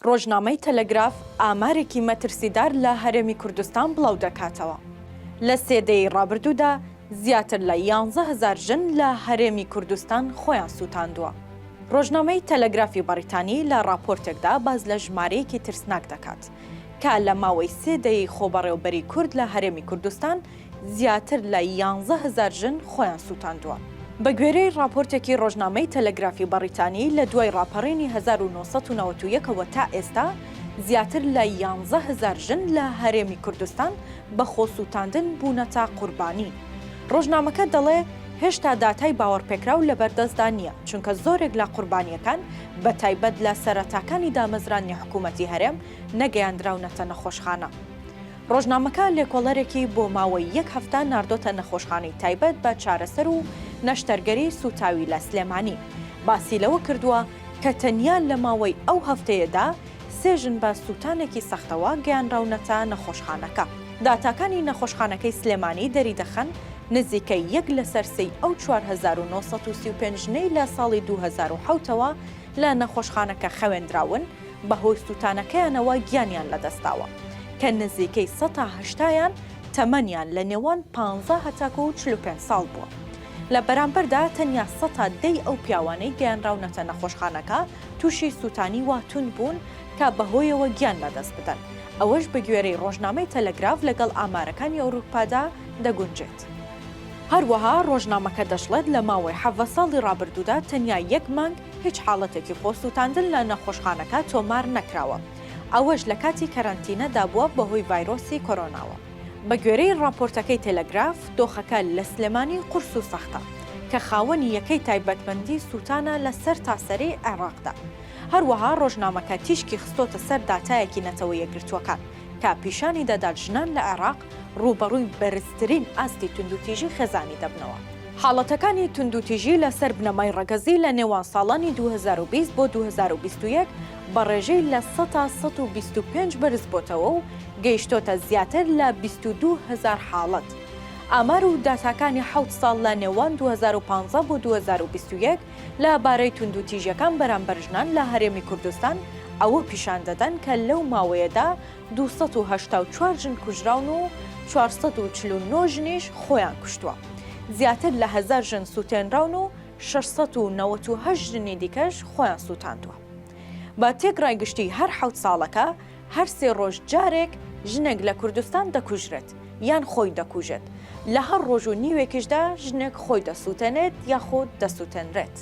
ڕۆژنامەی تەلەگراف ئامارێکی مەترسیدار لە هەرێمی کوردستان بڵاو دەکاتەوە. لە سێدەی ڕابردوودا زیاتر لە 11,000 ژن لە هەرێمی کوردستان خۆیان سوتاندووە. ڕۆژنامەی تەلەگرافی بەریتانی لە راپۆرتێکدا باز لە ژمارەیەکی ترسناک دەکات کە لە ماوەی سێدەی خۆبەڕێوەبەری کورد لە هەرێمی کوردستان زیاتر لە 11,000 ژن خۆیان سوتاندووە. بە گوێرەی راپۆرتێکی ڕۆژنامەی تەلەگرافی بەریتانی لە دوای ڕاپەڕینی 1991ەوە تا ئێستا زیاتر لە 11,000 ژن لە هەرێمی کوردستان بە خۆسووتاندن بوونەتە قوربانی. ڕۆژنامەکە دەڵێ هێشتا داتای باوەڕپێکراو لە بەردەستدا نییە، چونکە زۆرێک لە قوربانیەکان بە تایبەت لە سەرەتاکانی دامەزرانی حکوومەتی هەرێم نەگەیاندراونەتە نەخۆشخانە. ڕۆژنامەکە لێکۆڵەرێکی بۆ ماوەی 1 هەفتە ناردۆتە نەخۆشخانەی تایبەت بە چارەسەر و نەشتەرگەری سوتاوی لە سلێمانی. باسی لەوە کردووە کە تەنیا لە ماوەی ئەو هەفتەیەدا 3 ژن بە سوتانێکی سەختەوە گەیانراونەتە نەخۆشخانەکە. داتاکانی نەخۆشخانەکەی سلێمانی دەری دەخەن نزیکەی 1 لەسەر 3 ئەو 4,935 ژنەی لە ساڵی 2007ەوە لە نەخۆشخانەکە خەوێندراون بەهۆی سوتانەکەیانەوە گیانیان لەدەستاوە کە نزیکەی 180یان تەمەنیان لە نێوان 15 هەتاکە و 45 ساڵ بووە. لە بەرامبەردا تەنیا 100 ئەو پیاوانەی گەیانراونەتە نەخۆشخانەکە تووشی سوتانی واتون بوون کە بەهۆیەوە گیان لەدەست بدەن. ئەوەش بە گوێرەی ڕۆژنامەی تەلەگراف لەگەڵ ئامارەکانی ئەوروپادا دەگونجێت. هەروەها ڕۆژنامەکە دەشڵێت لە ماوەی 7 ساڵی ڕابردوودا تەنیا 1 مانگ هیچ حاڵەتێکی خۆسووتاندن لە نەخۆشخانەکە تۆمار نەکراوە. ئەوەش لە کاتی کەرەنتینەدا بووە بەهۆی ڤایرۆسی کۆرۆناوە. بە گوێرەی راپۆرتەکەی تەلەگراف دۆخەکە لە سلێمانی قورس و سەختە کە خاوەنی یەکەی تایبەتمەندی سوتانە لە سەر تاسەری عێراقدا. هەروەها ڕۆژنامەکە تیشکی خستۆتە سەر داتایەکی نەتەوە یەکگرتووەکان کە پیشانی دەدات ژنان لە عێراق ڕوبەڕووی بەرزترین ئاستی توندوتیژی خێزانی دەبنەوە. حاڵەتەکانی توندوتیژی لەسەر بنەمای ڕەگەزی لە نێوان ساڵانی 2020 بۆ 2021 بە ڕێژەی لە 100 تا 125 بەرز بۆتەوە و گەیشتۆتە زیاتر لە 22,000 حاڵەت. ئامار و داتاکانی 7 ساڵ لە نێوان 2015 بۆ 2021 لە بارەی توندوتیژیەکان بەرامبەر ژنان لە هەرێمی کوردستان ئەوە پیشان دەدەن کە لەو ماوەیەدا 284 ژن کوژراون و 449 ژنیش خۆیان کوشتووە. زیاتر لە 1000 ژن سوتێنراون و 698 ژنی دیکەش خۆیان سوتاندووە. بە تێکڕای گشتی هەر 7 ساڵەکە هەر 3 ڕۆژ جارێک ژنێک لە کوردستان دەکوژرێت یان خۆی دەکوژێت. لە هەر ڕۆژ و نیوێکیشدا ژنێک خۆی دەسووتێنێت یاخۆ دەسووتێنرێت.